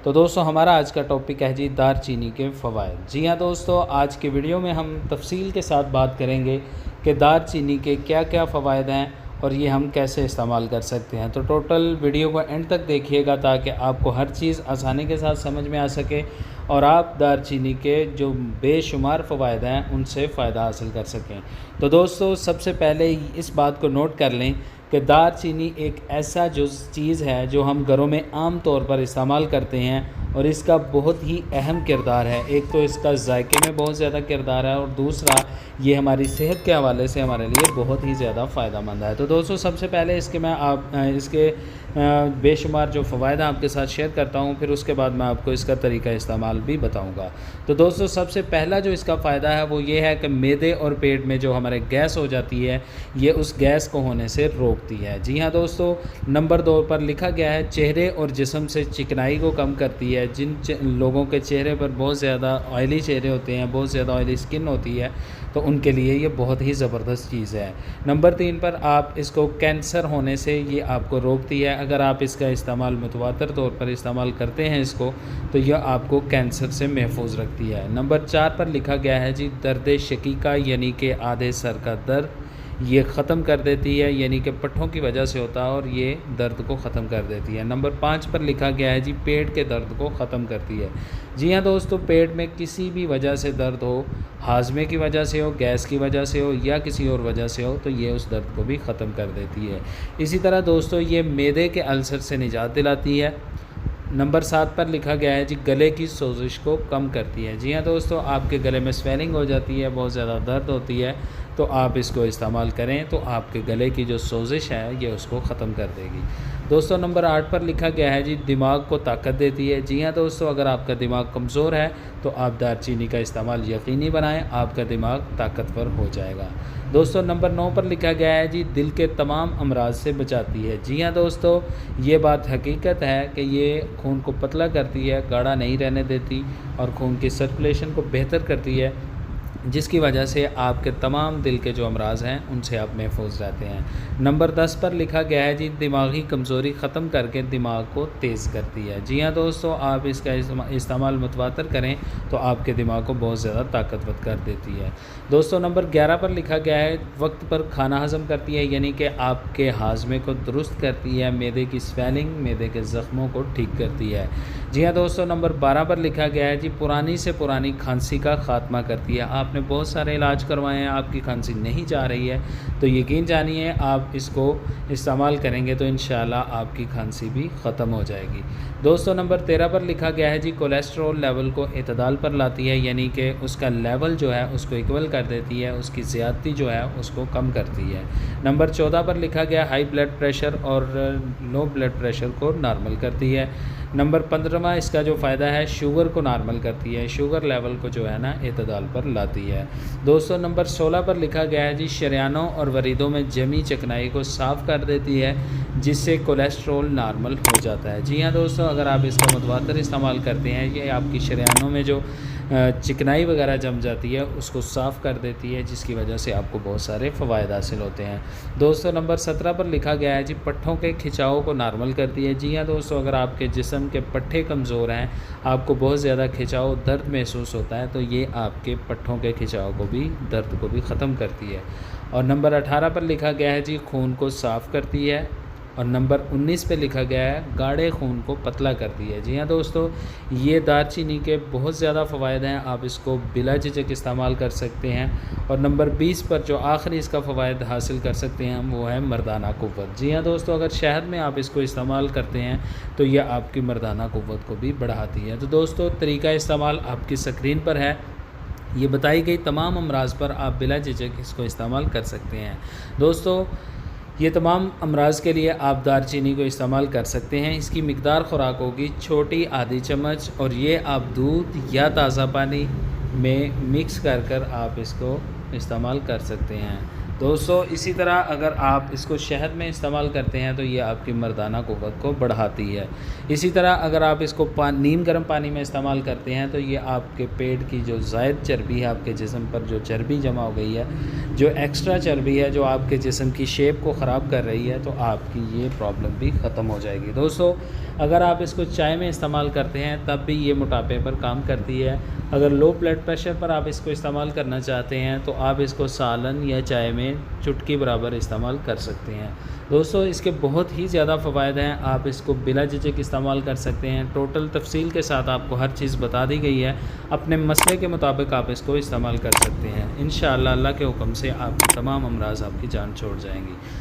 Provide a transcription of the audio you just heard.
तो दोस्तों हमारा आज का टॉपिक है जी दालचीनी के फ़वाइद। जी हाँ दोस्तों, आज की वीडियो में हम तफसील के साथ बात करेंगे कि दालचीनी के क्या क्या फ़वाइद हैं और ये हम कैसे इस्तेमाल कर सकते हैं। तो टोटल वीडियो को एंड तक देखिएगा ताकि आपको हर चीज़ आसानी के साथ समझ में आ सके और आप दालचीनी के जो बेशुमार फ़वाइद हैं उनसे फ़ायदा हासिल कर सकें। तो दोस्तों सबसे पहले इस बात को नोट कर लें कि दालचीनी एक ऐसा जो चीज़ है जो हम घरों में आम तौर पर इस्तेमाल करते हैं और इसका बहुत ही अहम किरदार है। एक तो इसका जायके में बहुत ज़्यादा किरदार है और दूसरा ये हमारी सेहत के हवाले से हमारे लिए बहुत ही ज़्यादा फ़ायदेमंद है। तो दोस्तों सबसे पहले इसके बेशुमार जो फ़वाइद आपके साथ शेयर करता हूँ, फिर उसके बाद मैं आपको इसका तरीका इस्तेमाल भी बताऊँगा। तो दोस्तों सबसे पहला जो इसका फ़ायदा है वो ये है कि मैदे और पेट में जो हमारे गैस हो जाती है ये उस गैस को होने से रोकती है। जी हाँ दोस्तों, नंबर 2 पर लिखा गया है चेहरे और जिस्म से चिकनाई को कम करती है। जिन लोगों के चेहरे पर बहुत ज़्यादा ऑयली चेहरे होते हैं, बहुत ज़्यादा ऑयली स्किन होती है, तो उनके लिए ये बहुत ही ज़बरदस्त चीज़ है। नंबर 3 पर आप इसको कैंसर होने से ये आपको रोकती है। अगर आप इसका इस्तेमाल मुतवातर तौर पर इस्तेमाल करते हैं इसको, तो यह आपको कैंसर से महफूज रखती है। नंबर 4 पर लिखा गया है जी दर्द शकीका यानी कि आधे सर का दर्द ये ख़त्म कर देती है, यानी कि पट्ठों की वजह से होता है और ये दर्द को ख़त्म कर देती है। नंबर 5 पर लिखा गया है जी पेट के दर्द को ख़त्म करती है। जी हाँ दोस्तों, पेट में किसी भी वजह से दर्द हो, हाजमे की वजह से हो, गैस की वजह से हो या किसी और वजह से हो, तो ये उस दर्द को भी ख़त्म कर देती है। इसी तरह दोस्तों ये मैदे के अल्सर से निजात दिलाती है। नंबर 7 पर लिखा गया है जी गले की सोजिश को कम करती है। जी हाँ दोस्तों, आपके गले में स्वेलिंग हो जाती है, बहुत ज़्यादा दर्द होती है, तो आप इसको इस्तेमाल करें तो आपके गले की जो सोजिश है ये उसको ख़त्म कर देगी। दोस्तों नंबर 8 पर लिखा गया है जी दिमाग को ताकत देती है। जी हाँ दोस्तों, अगर आपका दिमाग कमज़ोर है तो आप दालचीनी का इस्तेमाल यकीनी बनाएं, आपका दिमाग ताकतवर हो जाएगा। दोस्तों नंबर 9 पर लिखा गया है जी दिल के तमाम अमराज से बचाती है। जी हाँ दोस्तों, ये बात हकीकत है कि ये खून को पतला करती है, गाढ़ा नहीं रहने देती और खून की सर्कुलेशन को बेहतर करती है, जिसकी वजह से आपके तमाम दिल के जो अमराज हैं उनसे आप महफूज रहते हैं। नंबर 10 पर लिखा गया है जी दिमागी कमज़ोरी ख़त्म करके दिमाग को तेज़ करती है। जी हाँ दोस्तों, आप इसका इस्तेमाल मुतवातर करें तो आपके दिमाग को बहुत ज़्यादा ताकतवर कर देती है। दोस्तों नंबर 11 पर लिखा गया है वक्त पर खाना हज़म करती है, यानी कि आपके हाजमे को दुरुस्त करती है, मैदे की स्वेलिंग, मैदे के ज़ख्मों को ठीक करती है। जी हाँ दोस्तों, नंबर 12 पर लिखा गया है जी पुरानी से पुरानी खांसी का ख़ात्मा करती है। आपने बहुत सारे इलाज करवाए हैं, आपकी खांसी नहीं जा रही है, तो यकीन जानिए आप इसको इस्तेमाल करेंगे तो इंशाल्लाह आपकी खांसी भी ख़त्म हो जाएगी। दोस्तों नंबर 13 पर लिखा गया है जी कोलेस्ट्रॉल लेवल को इतदाल पर लाती है, यानी कि उसका लेवल जो है उसको इक्वल कर देती है, उसकी ज़्यादती जो है उसको कम करती है। नंबर 14 पर लिखा गया हाई ब्लड प्रेशर और लो ब्लड प्रेशर को नॉर्मल करती है। नंबर 15वां इसका जो फ़ायदा है शुगर को नॉर्मल करती है, शुगर लेवल को जो है ना इतदाल पर लाती है। दोस्तों नंबर 16 पर लिखा गया है जी शरियानों और वरीदों में जमी चिकनाई को साफ़ कर देती है, जिससे कोलेस्ट्रॉल नॉर्मल हो जाता है। जी हाँ दोस्तों, अगर आप इसका मुतवातर इस्तेमाल करते हैं ये आपकी शरियानों में जो चिकनाई वगैरह जम जाती है उसको साफ़ कर देती है, जिसकी वजह से आपको बहुत सारे फ़वाइद हासिल होते हैं। दोस्तों नंबर 17 पर लिखा गया है जी पट्ठों के खिंचाव को नॉर्मल करती है। जी हाँ दोस्तों, अगर आपके जिस्म के पट्ठे कमज़ोर हैं, आपको बहुत ज़्यादा खिंचाव दर्द महसूस होता है, तो ये आपके पट्ठों के खिंचाव को भी, दर्द को भी ख़त्म करती है। और नंबर 18 पर लिखा गया है जी खून को साफ़ करती है। और नंबर 19 पे लिखा गया है गाढ़े खून को पतला करती है। जी हाँ दोस्तों, ये दालचीनी के बहुत ज़्यादा फ़वाइद हैं, आप इसको बिला झिझक इस्तेमाल कर सकते हैं। और नंबर 20 पर जो आखिरी इसका फ़वाइद हासिल कर सकते हैं हम वो है मर्दाना क़ुव्वत। जी हाँ दोस्तों, अगर शहद में आप इसको इस्तेमाल करते हैं तो यह आपकी मर्दाना क़ुव्वत को भी बढ़ाती है। तो दोस्तों तरीका इस्तेमाल आपकी स्क्रीन पर है, ये बताई गई तमाम अमराज पर आप बिला झिझक इसको इस्तेमाल कर सकते हैं। दोस्तों ये तमाम अमराज के लिए आप दालचीनी को इस्तेमाल कर सकते हैं। इसकी मिकदार ख़ुराक होगी छोटी आधी चम्मच, और ये आप दूध या ताज़ा पानी में मिक्स कर कर आप इसको इस्तेमाल कर सकते हैं। दोस्तों इसी तरह अगर आप इसको शहद में इस्तेमाल करते हैं तो ये आपकी मर्दाना क़ुव्वत को बढ़ाती है। इसी तरह अगर आप इसको नीम गर्म पानी में इस्तेमाल करते हैं तो ये आपके पेट की जो ज़ायद चर्बी है, आपके जिस्म पर जो चर्बी जमा हो गई है, जो एक्स्ट्रा चर्बी है जो आपके जिस्म की शेप को ख़राब कर रही है, तो आपकी ये प्रॉब्लम भी ख़त्म हो जाएगी। दोस्तों अगर आप इसको चाय में इस्तेमाल करते हैं तब भी ये मोटापे पर काम करती है। अगर लो ब्लड प्रेशर पर आप इसको इस्तेमाल करना चाहते हैं तो आप इसको सालन या चाय में चुटकी बराबर इस्तेमाल कर सकते हैं। दोस्तों इसके बहुत ही ज़्यादा फ़वाइद हैं, आप इसको बिला झिझक इस्तेमाल कर सकते हैं। टोटल तफसील के साथ आपको हर चीज़ बता दी गई है, अपने मसले के मुताबिक आप इसको इस्तेमाल कर सकते हैं। इंशाअल्लाह अल्लाह के हुक्म से आपके तमाम अमराज़ आपकी जान छोड़ जाएंगी।